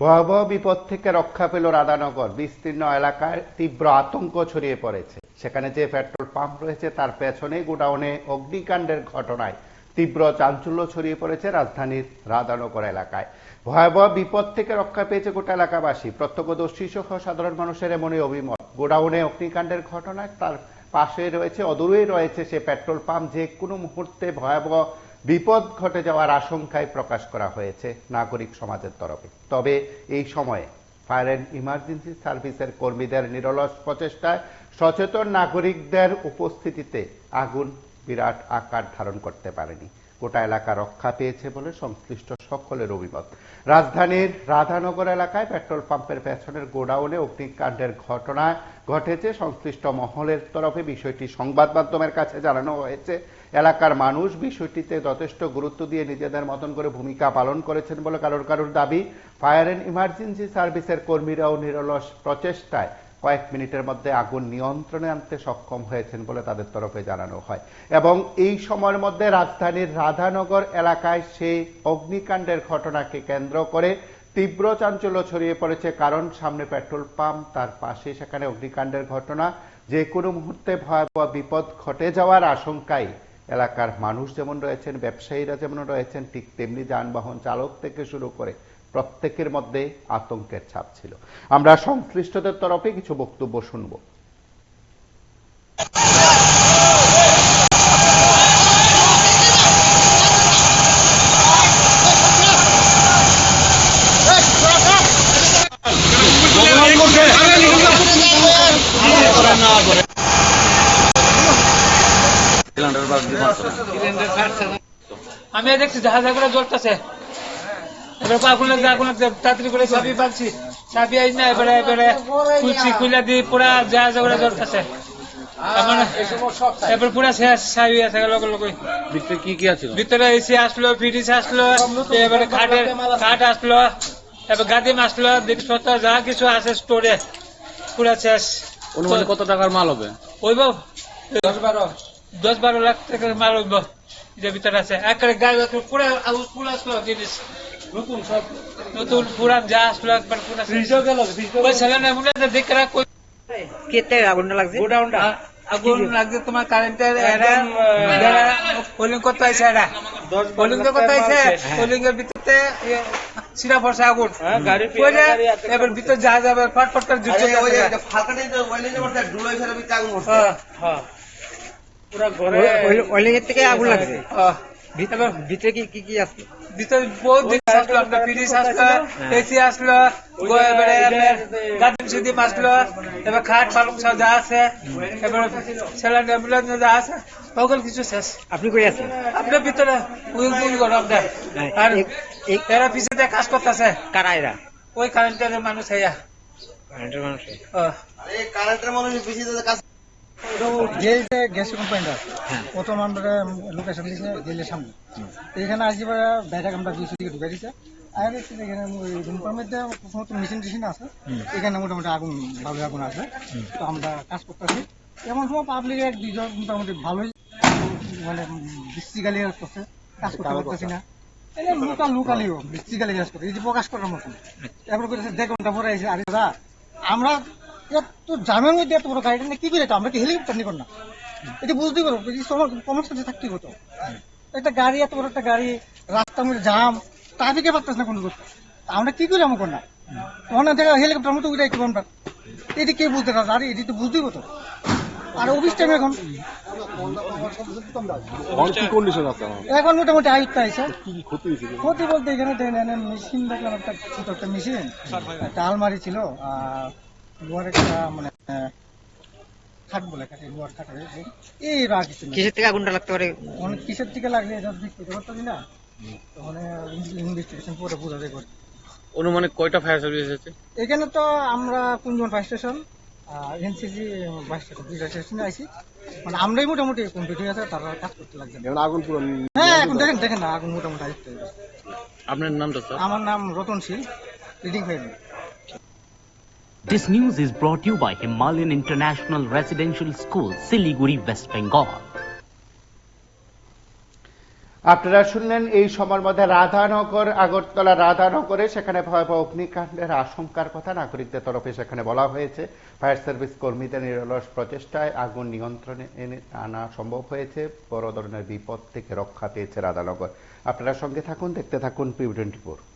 ভয়াবহ বিপদ থেকে রক্ষা পেল রাধানগর। বিস্তীর্ণ এলাকায় তীব্র আতঙ্ক ছড়িয়ে পড়েছে। সেখানে যে পেট্রোল পাম্প রয়েছে তার পেছনে গোডাউনে অগ্নিকাণ্ডের ঘটনায় তীব্র চাঞ্চল্য ছড়িয়ে পড়েছে রাজধানীর রাধানগর এলাকায়। ভয়াবহ বিপদ থেকে রক্ষা পেয়েছে গোটা এলাকাবাসী। প্রত্যক্ষদর্শী সহ সাধারণ মানুষের এমনই অভিমত। গোডাউনে অগ্নিকাণ্ডের ঘটনায় তার পাশে রয়েছে, অদূরেই রয়েছে সে পেট্রোল পাম্প। যে কোনো মুহূর্তে ভয়াবহ বিপদ ঘটে যাওয়ার আশঙ্কায় প্রকাশ করা হয়েছে নাগরিক সমাজের তরফে। তবে এই সময়ে ফায়ার অ্যান্ড ইমার্জেন্সি সার্ভিসের কর্মীদের নিরলস প্রচেষ্টায় সচেতন নাগরিকদের উপস্থিতিতে আগুন বিরাট আকার ধারণ করতে পারেনি। গোটা এলাকা রক্ষা পেয়েছে বলে সংশ্লিষ্ট সকলের অভিমত। রাজধানীর রাধানগর এলাকায় পেট্রোল পাম্পের পেছনের গোডাউনে অগ্নিকাণ্ডের ঘটনা ঘটেছে। সংশ্লিষ্ট মহলের তরফে বিষয়টি সংবাদ মাধ্যমের কাছে জানানো হয়েছে। এলাকার মানুষ বিষয়টিতে যথেষ্ট গুরুত্ব দিয়ে নিজেদের মতন করে ভূমিকা পালন করেছেন বলে কারোর দাবি। ফায়ার অ্যান্ড ইমার্জেন্সি সার্ভিসের কর্মীরাও নিরলস প্রচেষ্টায় কয়েক মিনিটের মধ্যে আগুন নিয়ন্ত্রণে আনতে সক্ষম হয়েছেন বলে তাদের তরফে জানানো হয়। এবং এই সময়ের মধ্যে রাজধানীর রাধানগর এলাকায় সেই অগ্নিকাণ্ডের ঘটনাকে কেন্দ্র করে তীব্র চাঞ্চল্য ছড়িয়ে পড়েছে। কারণ সামনে পেট্রোল পাম্প, তার পাশে সেখানে অগ্নিকাণ্ডের ঘটনা। যে কোনো মুহূর্তে ভয়াবহ বিপদ ঘটে যাওয়ার আশঙ্কায় এলাকার মানুষ যেমন রয়েছেন, ব্যবসায়ীরা যেমন রয়েছেন, ঠিক তেমনি যানবাহন চালক থেকে শুরু করে প্রত্যেকের মধ্যে আতঙ্কের ছাপ ছিল। আমরা সংশ্লিষ্টদের তরফে কিছু বক্তব্য শুনব। আমি দেখছি জাহাজ করে জ্বলতেছে। এবার আগুন লাগছে, আগুন লাগছে, তাড়াতাড়ি করে চাবি পাচ্ছি, চাবি আই না, এবারে এবারে খুলছি, খুলে দিয়ে পুরা জাহাজ করে জ্বলতেছে। এবার পুরা শেষ চাবি আছে লগে লগে। ভিতরে কি কি আছে? ভিতরে এসি আসলো, ফ্রিজ আসলো, এবারে খাট আসলো, এবার গাদিম আসলো, জিনিসপত্র যা কিছু আছে স্টোরে পুরা শেষ। অনুমানে কত টাকার মাল হবে? ওইব 10-12 লাখ টাকার মাল হইব যে ভিতরে আছে। একবারে গাড়ি পুরা পুরা আসলো জিনিস, নতুন পুরান যা আসলো একবার পুরা ওই ছেলে মনে দেখে রাখ। কেতে আগুনটা লাগছে? গোডাউনটা আগুন লাগছে তোমার কারেন্টের হোলিং করতে হয়েছে, এটা হোলিং তো করতে হয়েছে। হোলিং এর ভিতরে সিরা ফসা আগুন এবার ভিতরে যা যাবে ফটফট করে জুটে পুরা ঘরে ওয়েলিং এর থেকে আগুন লাগছে। ভিতরে কি কি আছে? ভিতরে বহুত জিনিস আসলো, আপনার ফ্রিজ আসলো, এসি আসলো, এবারে গাদিম সিদিম আসলো, এবার খাট পালং সব যা আছে, এবার স্যালাড অ্যাম্বুলেন্স যা আছে সকল কিছু শেষ। আপনি কই আছেন? আপনার ভিতরে আপনার আর এরা পিছিয়ে কাজ করতেছে। কারা এরা? ওই কারেন্টের মানুষ হইয়া কারেন্টের মানুষ। কারেন্টের মানুষ পিছিয়ে কাজ গ্যাস কোম্পানিটা প্রথম আমরা লোকেশন দিয়েছে জেলের সামনে। এখানে আসি বাইরে আমরা ঢুকে দিচ্ছে। আর এখানে রুমটার মধ্যে সমস্ত মেশিন টেশিন আছে। এখানে মোটামুটি আগুন ভালো আগুন আছে। তো আমরা কাজ করতেছি। এমন সময় পাবলিকের দুইজন মোটামুটি ভালোই মানে বৃষ্টিকালি করছে, কাজ করতে পারতেছি না। লুকালিও বৃষ্টিকালি কাজ করতে এই যে প্রকাশ করার মতন। এরপর করেছে 1 ঘন্টা পরে এসে আরে দাদা আমরা এত জামের মধ্যে এত বড় গাড়িটা নিয়ে কি করে আমরা কি হেলিকপ্টার নিকো না? এটা বুঝতেই পারবো কমার্স থাকতেই হতো। একটা গাড়ি, এত বড় একটা গাড়ি, রাস্তার মধ্যে জাম, ট্রাফিকে পারতেছে না কোনো করতে। আমরা কি করি আমার না ওখানে থেকে হেলিকপ্টার মতো উঠে একটু আমরা এটি কে বুঝতে পারছে? আরে এটি তো বুঝতেই হতো। আর অফিস টাইম এখন এখন মোটামুটি আয়ুক্ত আছে। ক্ষতি বলতে এখানে মেশিন দেখলাম, একটা ছোট একটা মেশিন, একটা আলমারি ছিল, আর লোহার একটা মানে খাট বলে কাটে, লোহার খাট এই আর কিছু। কিসের থেকে আগুনটা লাগতে পারে? অনেক কিসের থেকে লাগলে এটা দেখতে পারতাম না, তখন ইনভেস্টিগেশন করে বোঝা যায়। অনুমানে কয়টা ফায়ার সার্ভিস আছে এখানে? তো আমরা Kunjan fire station, NCC fire station, 2টা স্টেশনে আইছি। মানে আমরাই মোটামুটি কমপ্লিট হয়ে আছে, তারা কাজ করতে লাগছে। আগুন পুরো হ্যাঁ এখন দেখেন না আগুন মোটামুটি আসতে। আপনার নামটা স্যার? আমার নাম Ratanshil, reading file. This news is brought to you by Himalayan International Residential School, Siliguri, West Bengal. আপনারা শুনলেন এই সময়ের মধ্যে রাধানগর, আগরতলা রাধানগরে সেখানে ভয়াবহ অগ্নিকাণ্ডের আশঙ্কার কথা নাগরিকদের তরফে সেখানে বলা হয়েছে। ফায়ার সার্ভিস কর্মীদের নিরলস প্রচেষ্টায় আগুন নিয়ন্ত্রণে এনে আনা সম্ভব হয়েছে। বড় ধরনের বিপদ থেকে রক্ষা পেয়েছে রাধানগর। আপনারা সঙ্গে থাকুন, দেখতে থাকুন PV24।